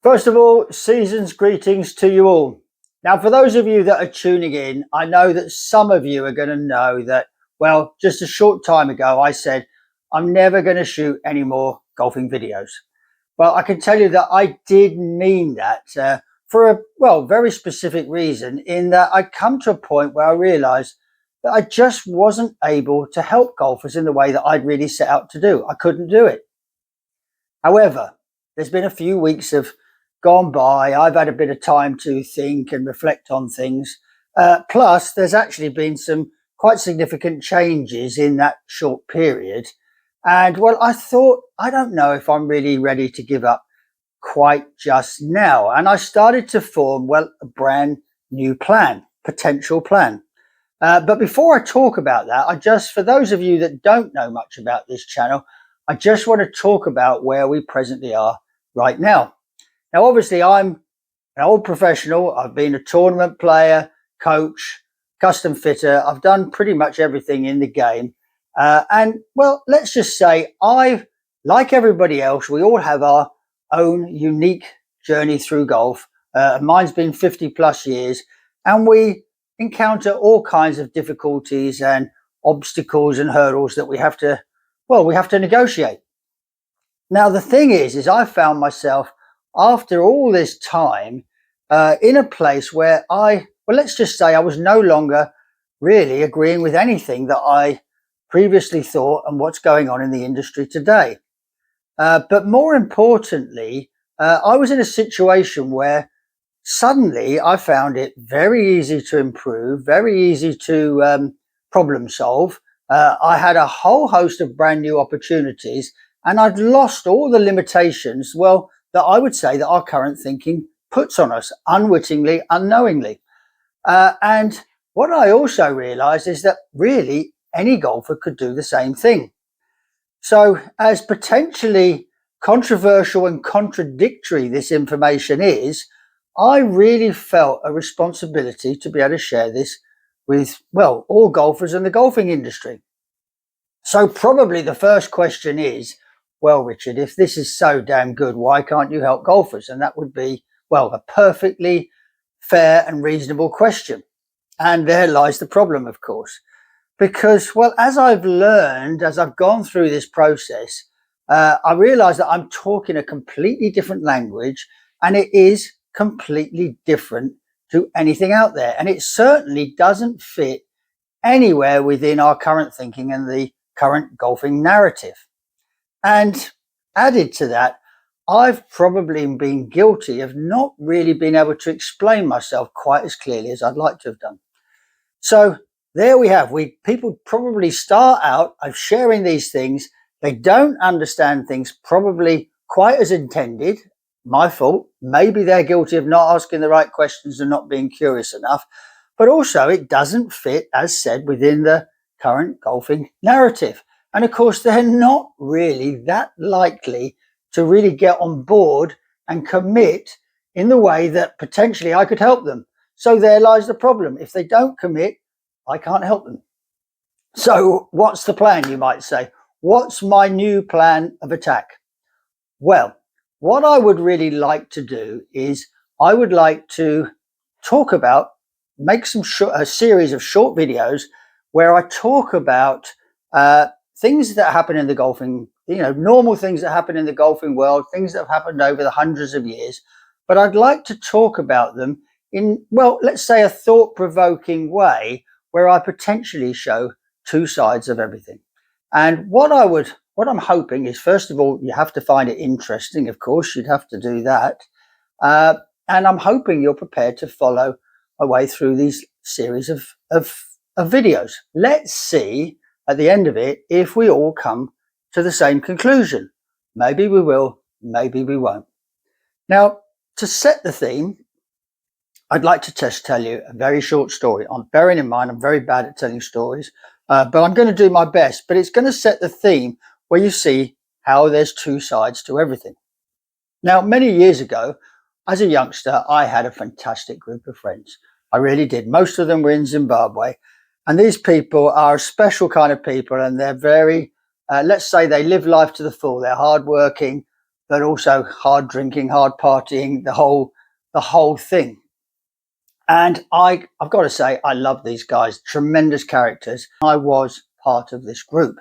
First of all, season's greetings to you all. Now, for those of you that are tuning in, I know that some of you are going to know that, well, just a short time ago, I said, I'm never going to shoot any more golfing videos. Well, I can tell you that I did mean that for a, very specific reason, in that I'd come to a point where I realized that I just wasn't able to help golfers in the way that I'd really set out to do. I couldn't do it. However, there's been a few weeks have gone by. I've had a bit of time to think and reflect on things. Plus, there's actually been some quite significant changes in that short period. And well, I thought, I don't know if I'm really ready to give up quite just now. And I started to form, a brand new plan, potential plan. But before I talk about that, for those of you that don't know much about this channel, I just want to talk about where we presently are right now. Now, obviously, I'm an old professional. I've been a tournament player, coach, custom fitter. I've done pretty much everything in the game. Let's just say like everybody else, we all have our own unique journey through golf. Mine's been 50 plus years, and we encounter all kinds of difficulties and obstacles and hurdles that we have to negotiate. Now, the thing is I found myself after all this time in a place where let's just say I was no longer really agreeing with anything that I previously thought and what's going on in the industry today. But more importantly, I was in a situation where suddenly I found it very easy to improve, very easy to problem solve. I had a whole host of brand new opportunities, and I'd lost all the limitations, that I would say that our current thinking puts on us unwittingly, unknowingly. And what I also realized is that really any golfer could do the same thing. So as potentially controversial and contradictory this information is, I really felt a responsibility to be able to share this with, all golfers in the golfing industry. So probably the first question is, well, Richard, if this is so damn good, why can't you help golfers? And that would be, a perfectly fair and reasonable question. And there lies the problem, of course, because, as I've learned, as I've gone through this process, I realize that I'm talking a completely different language, and it is completely different to anything out there. And it certainly doesn't fit anywhere within our current thinking and the current golfing narrative. And added to that, I've probably been guilty of not really being able to explain myself quite as clearly as I'd like to have done. So there we have. People probably start out of sharing these things. They don't understand things probably quite as intended. My fault. Maybe they're guilty of not asking the right questions and not being curious enough. But also it doesn't fit, as said, within the current golfing narrative. And of course, they're not really that likely to really get on board and commit in the way that potentially I could help them. So there lies the problem. If they don't commit, I can't help them. So what's the plan, you might say? What's my new plan of attack? Well, what I would really like to do is I would like to make a series of short videos where I talk about things that happen in the golfing, normal things that happen in the golfing world, things that have happened over the hundreds of years. But I'd like to talk about them in, let's say a thought-provoking way where I potentially show two sides of everything. And what I'm hoping is, first of all, you have to find it interesting. Of course, you'd have to do that. And I'm hoping you're prepared to follow my way through these series of videos. Let's see at the end of it if we all come to the same conclusion. Maybe we will, maybe we won't. Now, to set the theme, I'd like to just tell you a very short story. I'm bearing in mind I'm very bad at telling stories, but I'm going to do my best. But it's going to set the theme where you see how there's two sides to everything. Now, many years ago, as a youngster, I had a fantastic group of friends. I really did. Most of them were in Zimbabwe. And these people are a special kind of people, and they're very, let's say they live life to the full. They're hardworking. but also hard drinking, hard partying, the whole thing. And I've got to say, I love these guys, tremendous characters. I was part of this group.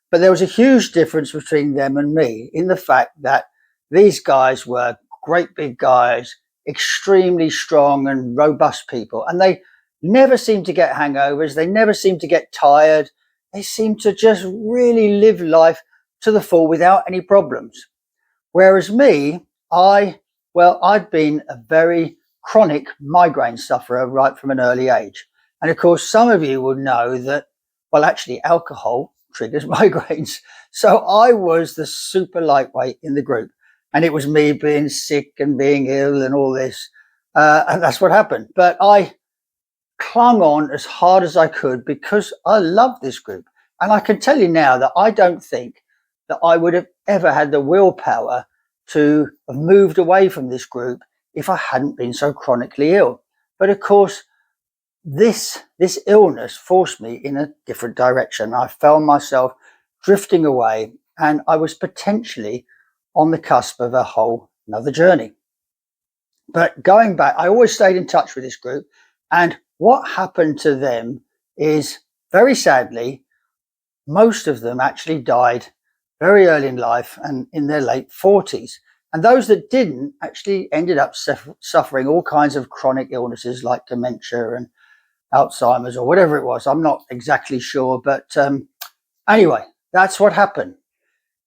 But there was a huge difference between them and me in the fact that these guys were great big guys, extremely strong and robust people. And they never seemed to get hangovers. They never seemed to get tired. They seemed to just really live life to the full without any problems. Whereas me, I'd been a very chronic migraine sufferer right from an early age. And of course, some of you will know that, well, actually alcohol triggers migraines. So I was the super lightweight in the group. And it was me being sick and being ill and all this. And that's what happened. But I clung on as hard as I could because I love this group. And I can tell you now that I don't think that I would have ever had the willpower to have moved away from this group if I hadn't been so chronically ill. But of course, this illness forced me in a different direction. I found myself drifting away, and I was potentially on the cusp of a whole another journey. But going back, I always stayed in touch with this group, and what happened to them is, very sadly, most of them actually died very early in life and in their late 40s. And those that didn't actually ended up suffering all kinds of chronic illnesses like dementia and Alzheimer's or whatever it was. I'm not exactly sure, but anyway, that's what happened.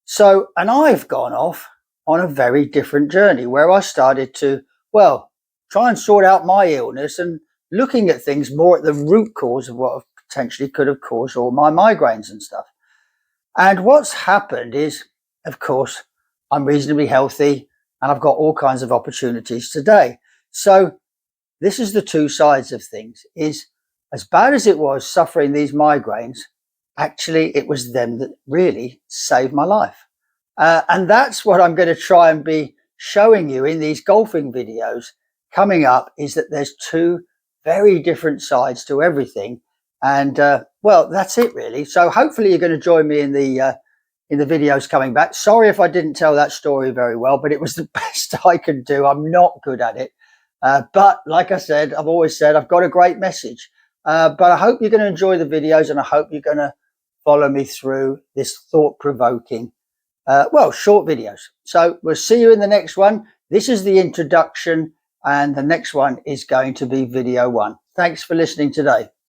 So, and I've gone off on a very different journey where I started to, well, try and sort out my illness and looking at things more at the root cause of what potentially could have caused all my migraines and stuff. And what's happened is, of course, I'm reasonably healthy and I've got all kinds of opportunities today. So this is the two sides of things. Is as bad as it was suffering these migraines, actually it was them that really saved my life. And that's what I'm going to try and be showing you in these golfing videos coming up, is that there's two very different sides to everything. And well, that's it really. So hopefully you're going to join me in the videos coming back. Sorry if I didn't tell that story very well, but it was the best I could do. I'm not good at it. But like I said, I've always said I've got a great message. But I hope you're going to enjoy the videos, and I hope you're going to follow me through this thought-provoking, short videos. So we'll see you in the next one. This is the introduction, and the next one is going to be video 1. Thanks for listening today.